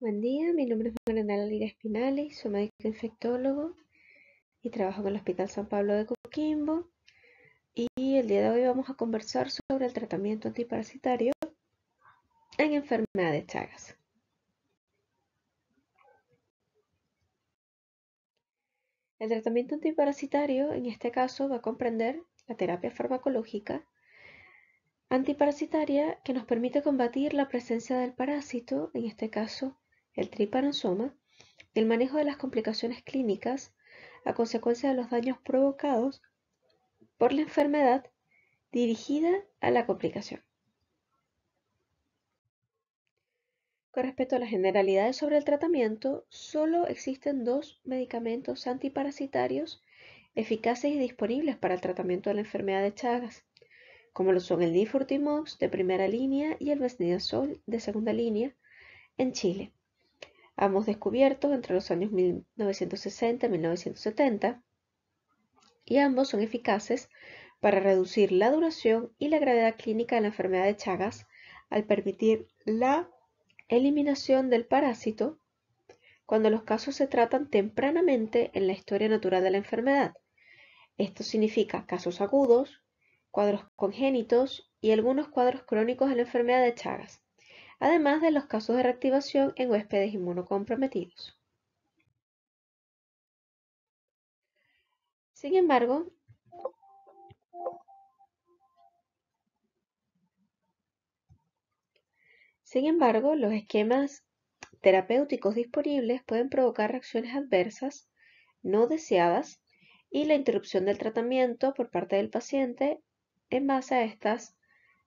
Buen día, mi nombre es Magdalena Lira Espinali, soy médico infectólogo y trabajo en el Hospital San Pablo de Coquimbo. Y el día de hoy vamos a conversar sobre el tratamiento antiparasitario en enfermedad de Chagas. El tratamiento antiparasitario en este caso va a comprender la terapia farmacológica antiparasitaria que nos permite combatir la presencia del parásito, en este caso el trypanosoma, y el manejo de las complicaciones clínicas a consecuencia de los daños provocados por la enfermedad dirigida a la complicación. Con respecto a las generalidades sobre el tratamiento, solo existen dos medicamentos antiparasitarios eficaces y disponibles para el tratamiento de la enfermedad de Chagas, como lo son el Difurtimox de primera línea y el Vesnidazol de segunda línea en Chile, ambos descubiertos entre los años 1960 y 1970, y ambos son eficaces para reducir la duración y la gravedad clínica de la enfermedad de Chagas al permitir la eliminación del parásito cuando los casos se tratan tempranamente en la historia natural de la enfermedad. Esto significa casos agudos, cuadros congénitos y algunos cuadros crónicos de la enfermedad de Chagas, además de los casos de reactivación en huéspedes inmunocomprometidos. Sin embargo, los esquemas terapéuticos disponibles pueden provocar reacciones adversas no deseadas y la interrupción del tratamiento por parte del paciente en base a estos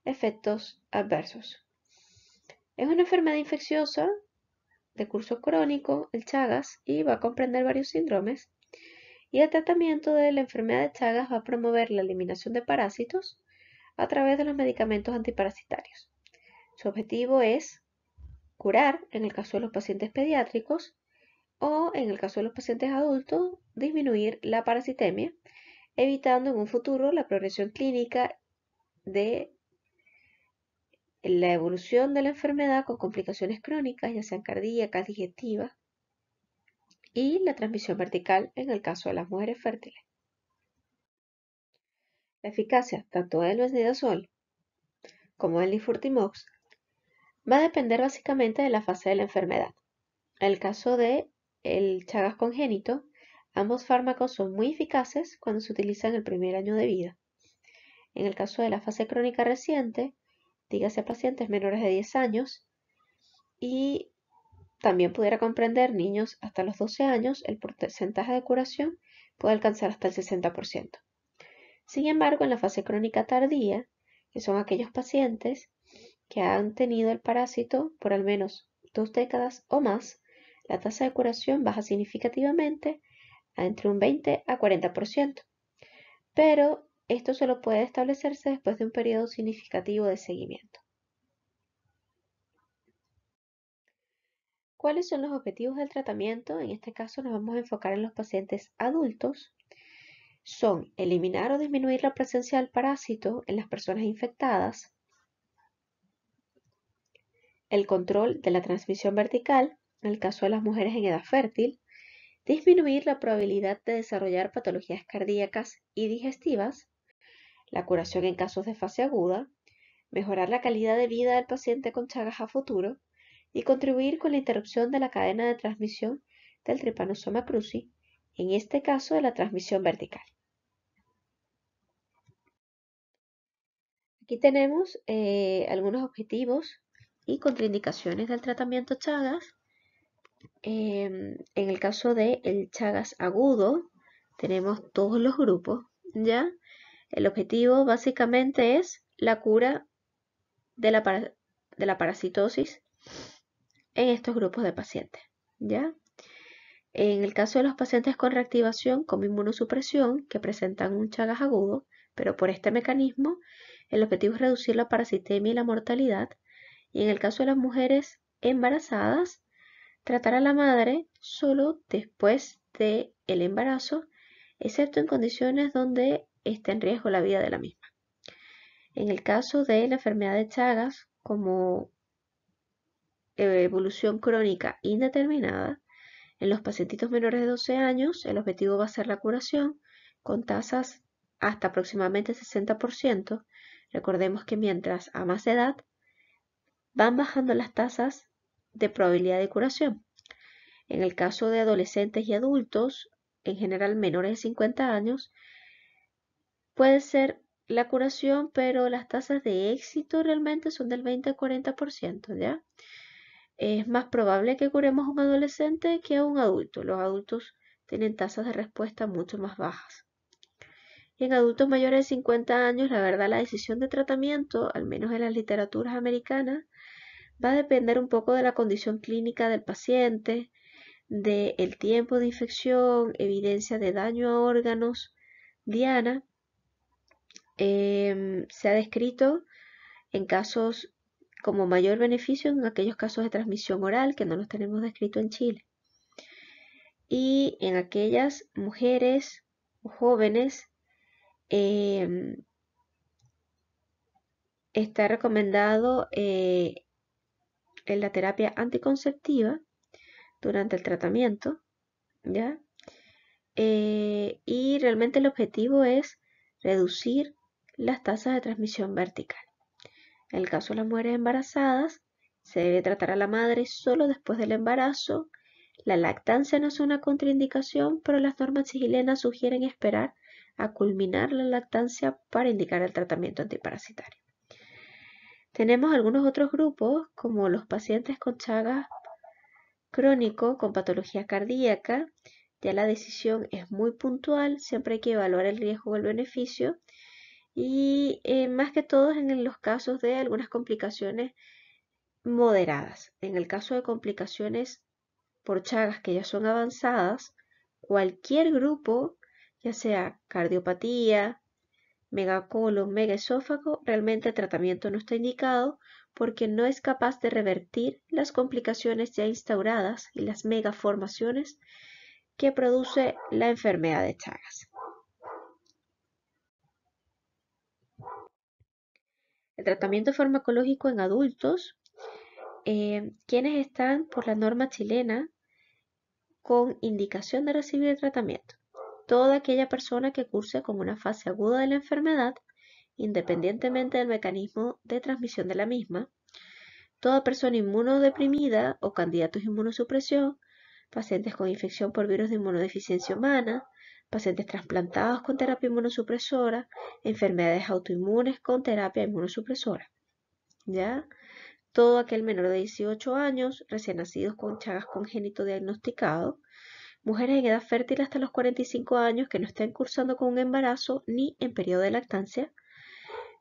efectos adversos. Es una enfermedad infecciosa de curso crónico, el Chagas, y va a comprender varios síndromes. Y el tratamiento de la enfermedad de Chagas va a promover la eliminación de parásitos a través de los medicamentos antiparasitarios. Su objetivo es curar, en el caso de los pacientes pediátricos, o en el caso de los pacientes adultos, disminuir la parasitemia, evitando en un futuro la progresión clínica de la evolución de la enfermedad con complicaciones crónicas, ya sean cardíacas, digestivas, y la transmisión vertical en el caso de las mujeres fértiles. La eficacia tanto del Vesnidazol como del Nifurtimox va a depender básicamente de la fase de la enfermedad. En el caso de el Chagas congénito, ambos fármacos son muy eficaces cuando se utilizan en el primer año de vida. En el caso de la fase crónica reciente, dígase pacientes menores de 10 años, y también pudiera comprender niños hasta los 12 años, el porcentaje de curación puede alcanzar hasta el 60%. Sin embargo, en la fase crónica tardía, que son aquellos pacientes que han tenido el parásito por al menos 2 décadas o más, la tasa de curación baja significativamente a entre un 20 a 40%. Pero esto solo puede establecerse después de un periodo significativo de seguimiento. ¿Cuáles son los objetivos del tratamiento? En este caso nos vamos a enfocar en los pacientes adultos. Son eliminar o disminuir la presencia del parásito en las personas infectadas, el control de la transmisión vertical, en el caso de las mujeres en edad fértil, disminuir la probabilidad de desarrollar patologías cardíacas y digestivas, la curación en casos de fase aguda, mejorar la calidad de vida del paciente con Chagas a futuro y contribuir con la interrupción de la cadena de transmisión del Trypanosoma cruzi, en este caso de la transmisión vertical. Aquí tenemos algunos objetivos y contraindicaciones del tratamiento Chagas. En el caso del Chagas agudo, tenemos todos los grupos, ¿ya? El objetivo básicamente es la cura de la parasitosis en estos grupos de pacientes, ¿ya? En el caso de los pacientes con reactivación como inmunosupresión que presentan un Chagas agudo, pero por este mecanismo, el objetivo es reducir la parasitemia y la mortalidad. Y en el caso de las mujeres embarazadas, tratar a la madre solo después del embarazo, excepto en condiciones donde esté en riesgo la vida de la misma. En el caso de la enfermedad de Chagas, como evolución crónica indeterminada. En los pacientitos menores de 12 años, el objetivo va a ser la curación con tasas hasta aproximadamente 60%. Recordemos que mientras a más edad van bajando las tasas de probabilidad de curación. En el caso de adolescentes y adultos, en general menores de 50 años, puede ser la curación, pero las tasas de éxito realmente son del 20 al 40%, ¿ya? Es más probable que curemos a un adolescente que a un adulto. Los adultos tienen tasas de respuesta mucho más bajas. Y en adultos mayores de 50 años, la verdad, la decisión de tratamiento, al menos en las literaturas americanas, va a depender un poco de la condición clínica del paciente, del tiempo de infección, evidencia de daño a órganos. Diana se ha descrito en casos como mayor beneficio en aquellos casos de transmisión oral que no los tenemos descrito en Chile. Y en aquellas mujeres o jóvenes está recomendado en la terapia anticonceptiva durante el tratamiento, ¿ya? Y realmente el objetivo es reducir las tasas de transmisión vertical. En el caso de las mujeres embarazadas, se debe tratar a la madre solo después del embarazo. La lactancia no es una contraindicación, pero las normas chilenas sugieren esperar a culminar la lactancia para indicar el tratamiento antiparasitario. Tenemos algunos otros grupos, como los pacientes con Chagas crónico, con patología cardíaca. Ya la decisión es muy puntual, siempre hay que evaluar el riesgo o el beneficio. Y más que todo en los casos de algunas complicaciones moderadas. En el caso de complicaciones por Chagas que ya son avanzadas, cualquier grupo, ya sea cardiopatía, megacolon, megaesófago, realmente el tratamiento no está indicado porque no es capaz de revertir las complicaciones ya instauradas y las megaformaciones que produce la enfermedad de Chagas. El tratamiento farmacológico en adultos, quienes están por la norma chilena con indicación de recibir el tratamiento. Toda aquella persona que curse con una fase aguda de la enfermedad, independientemente del mecanismo de transmisión de la misma, toda persona inmunodeprimida o candidatos a inmunosupresión, pacientes con infección por virus de inmunodeficiencia humana, pacientes trasplantados con terapia inmunosupresora, enfermedades autoinmunes con terapia inmunosupresora. ¿Ya? Todo aquel menor de 18 años, recién nacidos con Chagas congénito diagnosticado, mujeres en edad fértil hasta los 45 años que no estén cursando con un embarazo ni en periodo de lactancia,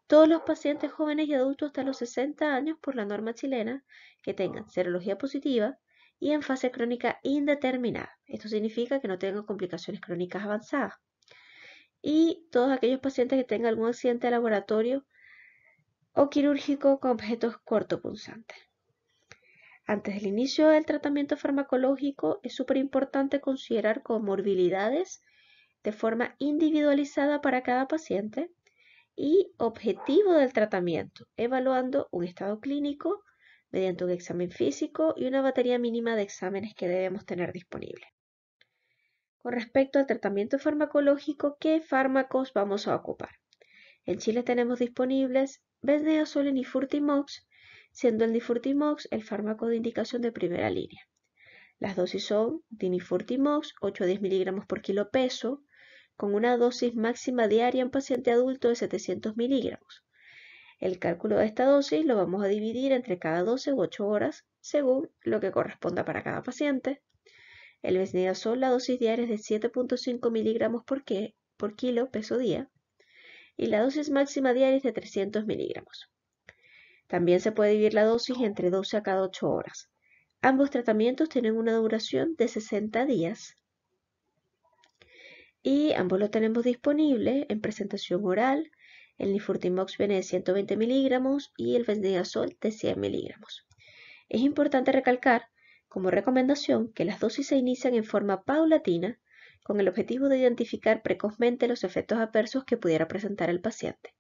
todos los pacientes jóvenes y adultos hasta los 60 años por la norma chilena que tengan serología positiva y en fase crónica indeterminada. Esto significa que no tengan complicaciones crónicas avanzadas. Y todos aquellos pacientes que tengan algún accidente de laboratorio o quirúrgico con objetos cortopunzantes. Antes del inicio del tratamiento farmacológico es súper importante considerar comorbilidades de forma individualizada para cada paciente y objetivo del tratamiento, evaluando un estado clínico mediante un examen físico y una batería mínima de exámenes que debemos tener disponible. Con respecto al tratamiento farmacológico, ¿qué fármacos vamos a ocupar? En Chile tenemos disponibles Vesdezole y Nifurtimox, siendo el Nifurtimox el fármaco de indicación de primera línea. Las dosis son Nifurtimox 8 a 10 miligramos por kilo peso, con una dosis máxima diaria en paciente adulto de 700 miligramos. El cálculo de esta dosis lo vamos a dividir entre cada 12 u 8 horas, según lo que corresponda para cada paciente. El Vesdezole, la dosis diaria es de 7.5 miligramos por kilo peso día, y la dosis máxima diaria es de 300 miligramos. También se puede dividir la dosis entre 12 a cada 8 horas. Ambos tratamientos tienen una duración de 60 días y ambos lo tenemos disponible en presentación oral. El Nifurtimox viene de 120 miligramos y el Vesdezole de 100 miligramos. Es importante recalcar como recomendación que las dosis se inician en forma paulatina con el objetivo de identificar precozmente los efectos adversos que pudiera presentar el paciente.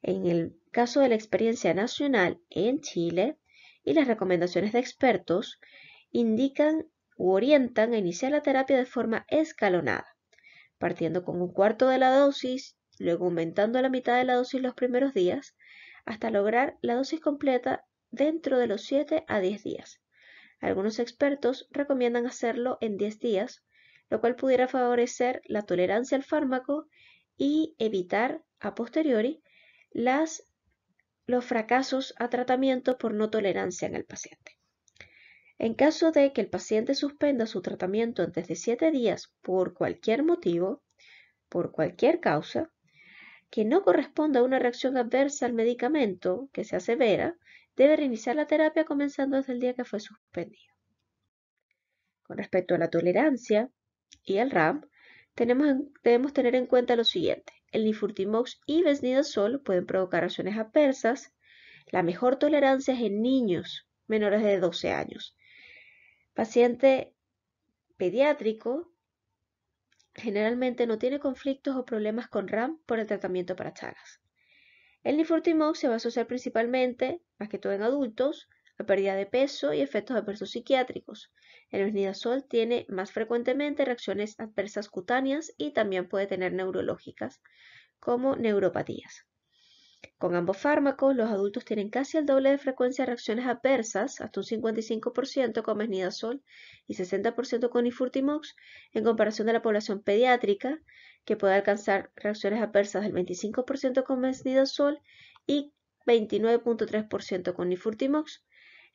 En el caso de la experiencia nacional en Chile, y las recomendaciones de expertos indican u orientan a iniciar la terapia de forma escalonada, partiendo con un cuarto de la dosis, luego aumentando a la mitad de la dosis los primeros días, hasta lograr la dosis completa dentro de los 7 a 10 días. Algunos expertos recomiendan hacerlo en 10 días, lo cual pudiera favorecer la tolerancia al fármaco y evitar a posteriori los fracasos a tratamiento por no tolerancia en el paciente. En caso de que el paciente suspenda su tratamiento antes de 7 días por cualquier motivo, por cualquier causa, que no corresponda a una reacción adversa al medicamento que sea severa, debe reiniciar la terapia comenzando desde el día que fue suspendido. Con respecto a la tolerancia y al RAM, debemos tener en cuenta lo siguiente. El nifurtimox y besnidazol pueden provocar reacciones adversas. La mejor tolerancia es en niños menores de 12 años. Paciente pediátrico generalmente no tiene conflictos o problemas con RAM por el tratamiento para Chagas. El nifurtimox se va a asociar principalmente, más que todo en adultos, a pérdida de peso y efectos adversos psiquiátricos. El besnidazol tiene más frecuentemente reacciones adversas cutáneas y también puede tener neurológicas, como neuropatías. Con ambos fármacos, los adultos tienen casi el doble de frecuencia de reacciones adversas, hasta un 55% con besnidazol y 60% con nifurtimox, en comparación de la población pediátrica, que puede alcanzar reacciones adversas del 25% con besnidazol y 29.3% con nifurtimox.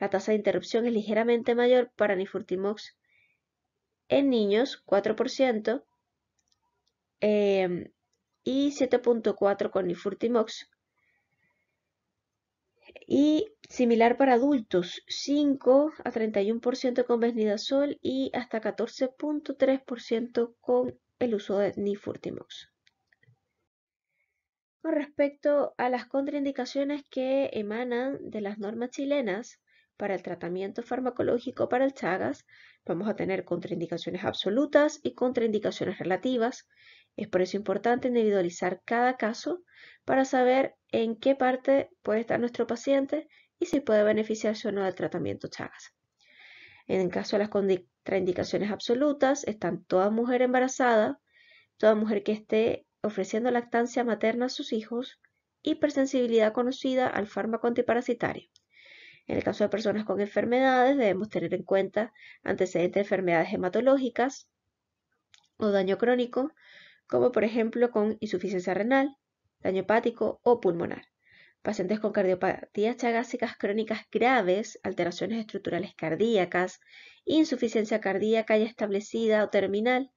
La tasa de interrupción es ligeramente mayor para nifurtimox en niños, 4%, y 7.4% con nifurtimox. Y similar para adultos, 5 a 31% con besnidazol y hasta 14.3% con el uso de nifurtimox. Con respecto a las contraindicaciones que emanan de las normas chilenas para el tratamiento farmacológico para el Chagas, vamos a tener contraindicaciones absolutas y contraindicaciones relativas. Es por eso importante individualizar cada caso para saber en qué parte puede estar nuestro paciente y si puede beneficiarse o no del tratamiento Chagas. En el caso de las contraindicaciones absolutas, están toda mujer embarazada, toda mujer que esté ofreciendo lactancia materna a sus hijos, hipersensibilidad conocida al fármaco antiparasitario. En el caso de personas con enfermedades, debemos tener en cuenta antecedentes de enfermedades hematológicas o daño crónico, como por ejemplo con insuficiencia renal, daño hepático o pulmonar. Pacientes con cardiopatías chagásicas crónicas graves, alteraciones estructurales cardíacas, insuficiencia cardíaca ya establecida o terminal,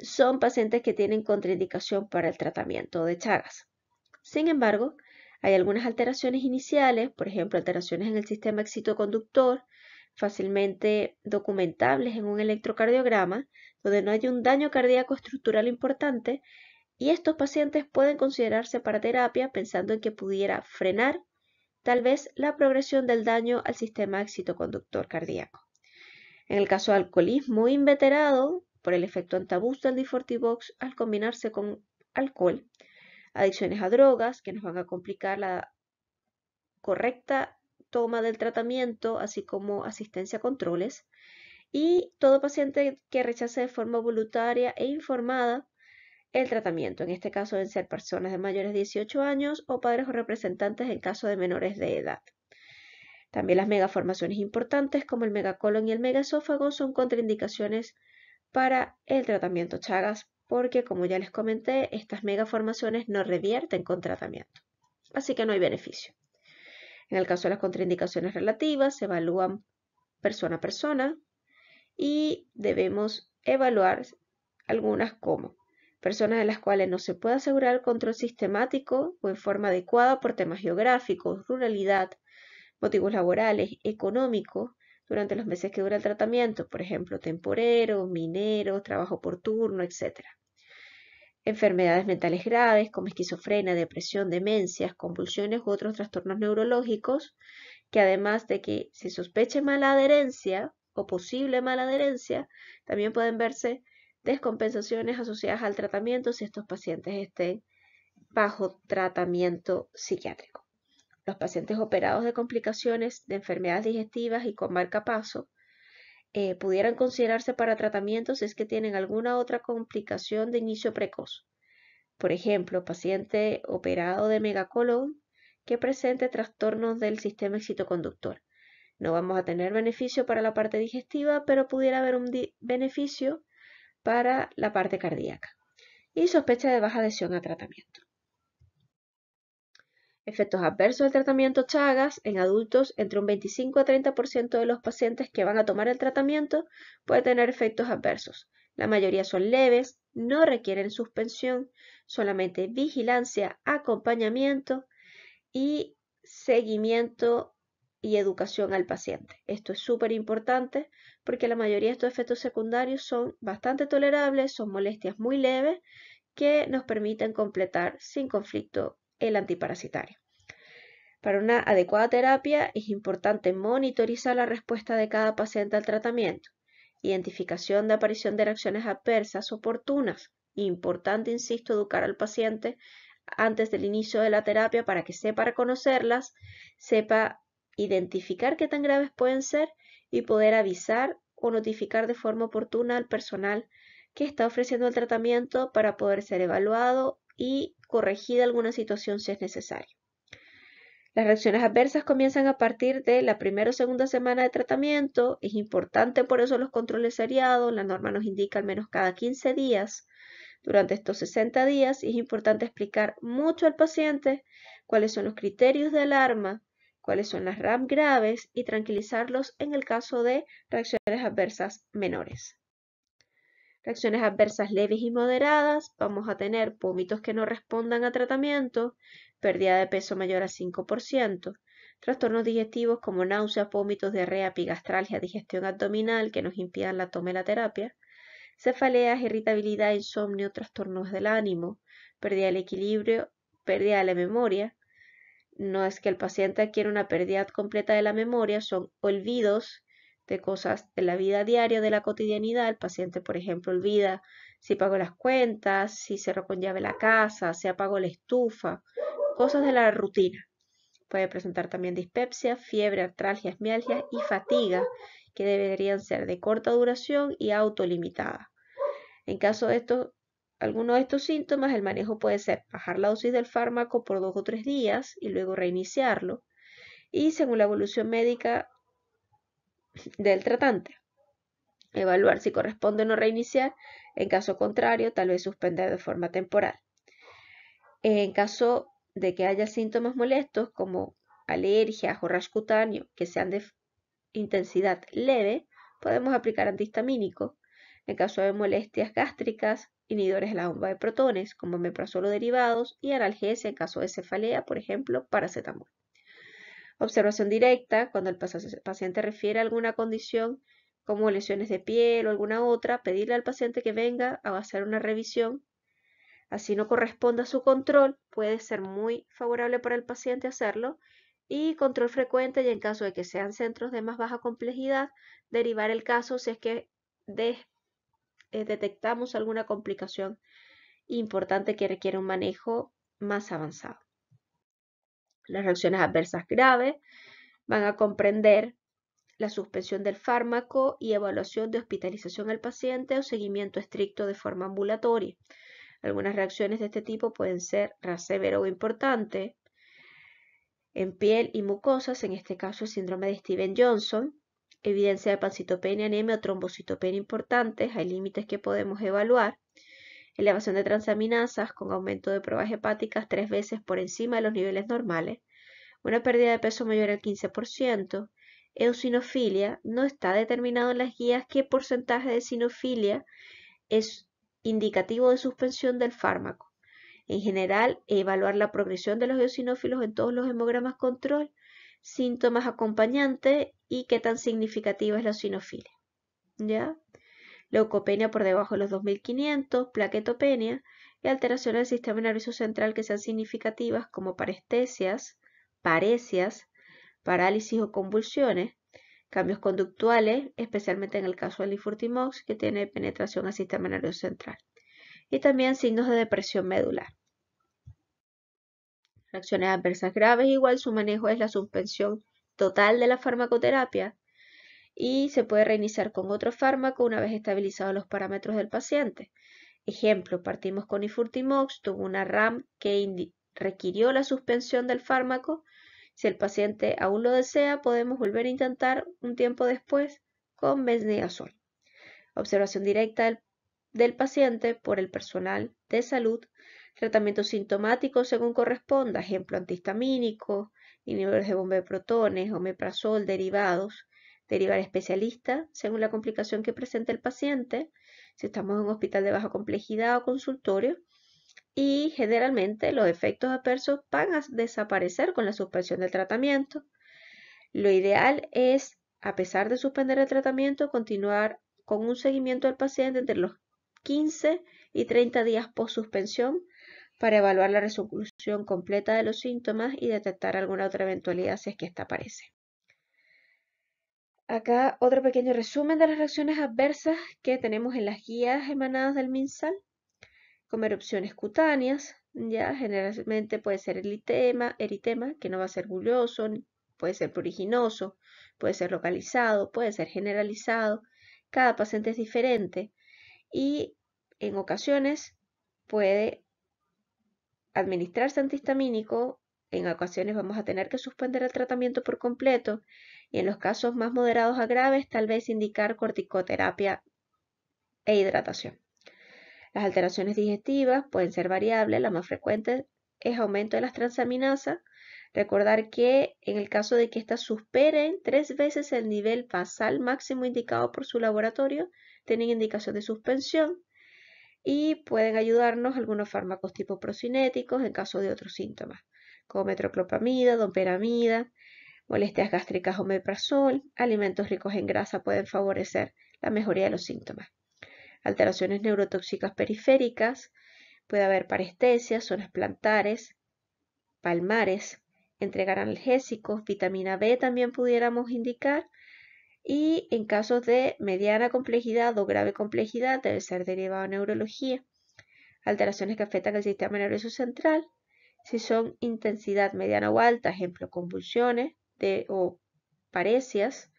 son pacientes que tienen contraindicación para el tratamiento de Chagas. Sin embargo, hay algunas alteraciones iniciales, por ejemplo, alteraciones en el sistema excitoconductor, fácilmente documentables en un electrocardiograma, donde no hay un daño cardíaco estructural importante, y estos pacientes pueden considerarse para terapia pensando en que pudiera frenar tal vez la progresión del daño al sistema excitoconductor cardíaco. En el caso de alcoholismo inveterado, por el efecto antabús del Difortivox al combinarse con alcohol, adicciones a drogas que nos van a complicar la correcta toma del tratamiento, así como asistencia a controles, y todo paciente que rechace de forma voluntaria e informada el tratamiento. En este caso deben ser personas de mayores de 18 años o padres o representantes en caso de menores de edad. También las megaformaciones importantes como el megacolon y el megaesófago son contraindicaciones para el tratamiento Chagas porque, como ya les comenté, estas megaformaciones no revierten con tratamiento, así que no hay beneficio. En el caso de las contraindicaciones relativas, se evalúan persona a persona y debemos evaluar algunas como personas en las cuales no se puede asegurar el control sistemático o en forma adecuada por temas geográficos, ruralidad, motivos laborales, económicos, durante los meses que dura el tratamiento, por ejemplo, temporeros, mineros, trabajo por turno, etc. Enfermedades mentales graves como esquizofrenia, depresión, demencias, convulsiones u otros trastornos neurológicos, que además de que se sospeche mala adherencia o posible mala adherencia, también pueden verse descompensaciones asociadas al tratamiento si estos pacientes estén bajo tratamiento psiquiátrico. Los pacientes operados de complicaciones de enfermedades digestivas y con marcapaso pudieran considerarse para tratamiento si es que tienen alguna otra complicación de inicio precoz. Por ejemplo, paciente operado de megacolon que presente trastornos del sistema excitoconductor. No vamos a tener beneficio para la parte digestiva, pero pudiera haber un beneficio para la parte cardíaca. Y sospecha de baja adhesión a tratamiento. Efectos adversos del tratamiento Chagas en adultos, entre un 25 a 30% de los pacientes que van a tomar el tratamiento puede tener efectos adversos. La mayoría son leves, no requieren suspensión, solamente vigilancia, acompañamiento y seguimiento y educación al paciente. Esto es súper importante porque la mayoría de estos efectos secundarios son bastante tolerables, son molestias muy leves que nos permiten completar sin conflicto el antiparasitario. Para una adecuada terapia es importante monitorizar la respuesta de cada paciente al tratamiento, identificación de aparición de reacciones adversas oportunas. Importante, insisto, educar al paciente antes del inicio de la terapia para que sepa reconocerlas, sepa identificar qué tan graves pueden ser y poder avisar o notificar de forma oportuna al personal que está ofreciendo el tratamiento para poder ser evaluado y corregida alguna situación si es necesario. Las reacciones adversas comienzan a partir de la primera o segunda semana de tratamiento. Es importante por eso los controles seriados. La norma nos indica al menos cada 15 días. Durante estos 60 días es importante explicar mucho al paciente cuáles son los criterios de alarma, cuáles son las RAM graves y tranquilizarlos en el caso de reacciones adversas menores. Reacciones adversas leves y moderadas, vamos a tener vómitos que no respondan a tratamiento, pérdida de peso mayor a 5%, trastornos digestivos como náuseas, vómitos, diarrea, epigastralgia, digestión abdominal que nos impidan la toma de la terapia, cefaleas, irritabilidad, insomnio, trastornos del ánimo, pérdida del equilibrio, pérdida de la memoria. No es que el paciente adquiera una pérdida completa de la memoria, son olvidos de cosas de la vida diaria, de la cotidianidad. El paciente, por ejemplo, olvida si pagó las cuentas, si cerró con llave la casa, si apagó la estufa, cosas de la rutina. Puede presentar también dispepsia, fiebre, artralgias, mialgias y fatiga, que deberían ser de corta duración y autolimitadas. En caso de alguno de estos síntomas, el manejo puede ser bajar la dosis del fármaco por 2 o 3 días y luego reiniciarlo, y según la evolución médica del tratante, evaluar si corresponde o no reiniciar. En caso contrario, tal vez suspender de forma temporal. En caso de que haya síntomas molestos como alergias o rash cutáneo que sean de intensidad leve, podemos aplicar antihistamínico. En caso de molestias gástricas, inhibidores de la bomba de protones como omeprazolo derivados y analgesia en caso de cefalea, por ejemplo, paracetamol. Observación directa, cuando el paciente refiere a alguna condición como lesiones de piel o alguna otra, pedirle al paciente que venga a hacer una revisión. Así no corresponde a su control, puede ser muy favorable para el paciente hacerlo, y control frecuente, y en caso de que sean centros de más baja complejidad, derivar el caso si es que detectamos alguna complicación importante que requiere un manejo más avanzado. Las reacciones adversas graves van a comprender la suspensión del fármaco y evaluación de hospitalización al paciente o seguimiento estricto de forma ambulatoria. Algunas reacciones de este tipo pueden ser severo o importante en piel y mucosas, en este caso el síndrome de Steven-Johnson, evidencia de pancitopenia, anemia o trombocitopenia importantes, hay límites que podemos evaluar, elevación de transaminasas con aumento de pruebas hepáticas 3 veces por encima de los niveles normales, una pérdida de peso mayor al 15%, eosinofilia. No está determinado en las guías qué porcentaje de eosinofilia es indicativo de suspensión del fármaco. En general, evaluar la progresión de los eosinófilos en todos los hemogramas control, síntomas acompañantes y qué tan significativa es la eosinofilia. ¿Ya? Leucopenia por debajo de los 2500, plaquetopenia y alteraciones del sistema nervioso central que sean significativas como parestesias, paresias, parálisis o convulsiones, cambios conductuales, especialmente en el caso del infurtimox que tiene penetración al sistema nervioso central, y también signos de depresión medular. Reacciones adversas graves, igual su manejo es la suspensión total de la farmacoterapia y se puede reiniciar con otro fármaco una vez estabilizados los parámetros del paciente. Ejemplo, partimos con Ifurtimox, tuvo una RAM que requirió la suspensión del fármaco. Si el paciente aún lo desea, podemos volver a intentar un tiempo después con Mesnidazol. Observación directa del paciente por el personal de salud. Tratamiento sintomático según corresponda, ejemplo antihistamínico, inhibidores de bomba de protones, omeprazol, derivados. Derivar especialista según la complicación que presenta el paciente, si estamos en un hospital de baja complejidad o consultorio. Y generalmente los efectos adversos van a desaparecer con la suspensión del tratamiento. Lo ideal es, a pesar de suspender el tratamiento, continuar con un seguimiento del paciente entre los 15 y 30 días post suspensión para evaluar la resolución completa de los síntomas y detectar alguna otra eventualidad si es que esta aparece. Acá otro pequeño resumen de las reacciones adversas que tenemos en las guías emanadas del MinSal, como erupciones cutáneas, ya generalmente puede ser eritema, que no va a ser bulloso, puede ser pruriginoso, puede ser localizado, puede ser generalizado, cada paciente es diferente y en ocasiones puede administrarse antihistamínico, en ocasiones vamos a tener que suspender el tratamiento por completo y en los casos más moderados a graves tal vez indicar corticoterapia e hidratación. Las alteraciones digestivas pueden ser variables, la más frecuente es aumento de las transaminasas. Recordar que en el caso de que éstas superen 3 veces el nivel basal máximo indicado por su laboratorio, tienen indicación de suspensión y pueden ayudarnos algunos fármacos tipo procinéticos en caso de otros síntomas, como metoclopramida, domperamida, molestias gástricas, omeprazol, alimentos ricos en grasa pueden favorecer la mejoría de los síntomas. Alteraciones neurotóxicas periféricas, puede haber parestesias, zonas plantares, palmares, entregar analgésicos, vitamina B también pudiéramos indicar, y en casos de mediana complejidad o grave complejidad debe ser derivado a neurología. Alteraciones que afectan el sistema nervioso central, si son intensidad mediana o alta, ejemplo convulsiones o paresias,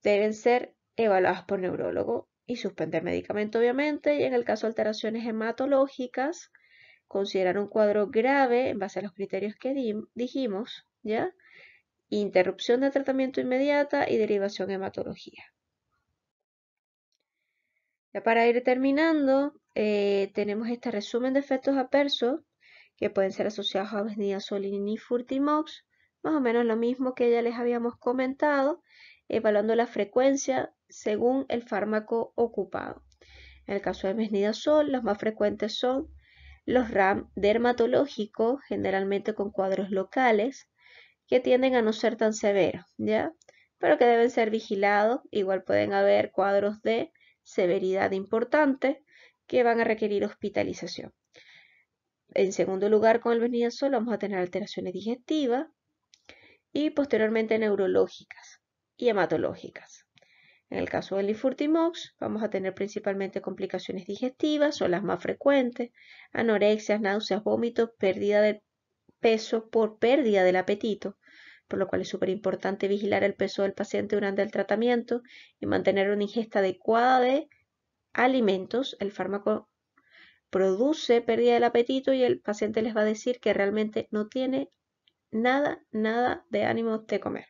deben ser evaluadas por neurólogo y suspender medicamento obviamente, y en el caso de alteraciones hematológicas, considerar un cuadro grave en base a los criterios que dijimos, ¿ya? Interrupción del tratamiento inmediata y derivación a hematología. Ya para ir terminando, tenemos este resumen de efectos adversos que pueden ser asociados a Mesnidazol y Nifurtimox, más o menos lo mismo que ya les habíamos comentado, evaluando la frecuencia según el fármaco ocupado. En el caso de Mesnidazol, los más frecuentes son los RAM dermatológicos, generalmente con cuadros locales, que tienden a no ser tan severos, ¿ya? Pero que deben ser vigilados. Igual pueden haber cuadros de severidad importante que van a requerir hospitalización. En segundo lugar, con el Mesnidazol vamos a tener alteraciones digestivas y posteriormente neurológicas y hematológicas. En el caso del Ifurtimox vamos a tener principalmente complicaciones digestivas, son las más frecuentes, anorexias, náuseas, vómitos, pérdida de peso por pérdida del apetito, por lo cual es súper importante vigilar el peso del paciente durante el tratamiento y mantener una ingesta adecuada de alimentos. El fármaco produce pérdida del apetito y el paciente les va a decir que realmente no tiene nada de ánimo de comer.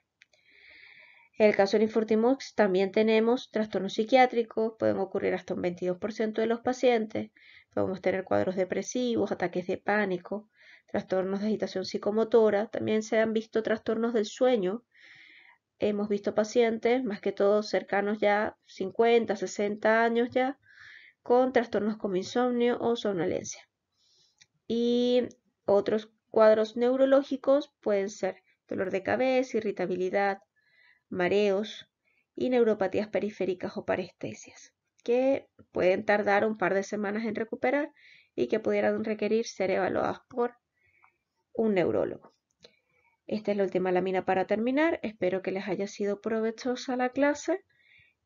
En el caso del Infurtimox también tenemos trastornos psiquiátricos, pueden ocurrir hasta un 22% de los pacientes, podemos tener cuadros depresivos, ataques de pánico, trastornos de agitación psicomotora, también se han visto trastornos del sueño. Hemos visto pacientes, más que todo cercanos ya 50, 60 años ya, con trastornos como insomnio o somnolencia. Y otros cuadros neurológicos pueden ser dolor de cabeza, irritabilidad, mareos y neuropatías periféricas o parestesias, que pueden tardar un par de semanas en recuperar y que pudieran requerir ser evaluadas por un neurólogo. Esta es la última lámina para terminar. Espero que les haya sido provechosa la clase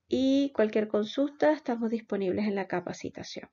y cualquier consulta estamos disponibles en la capacitación.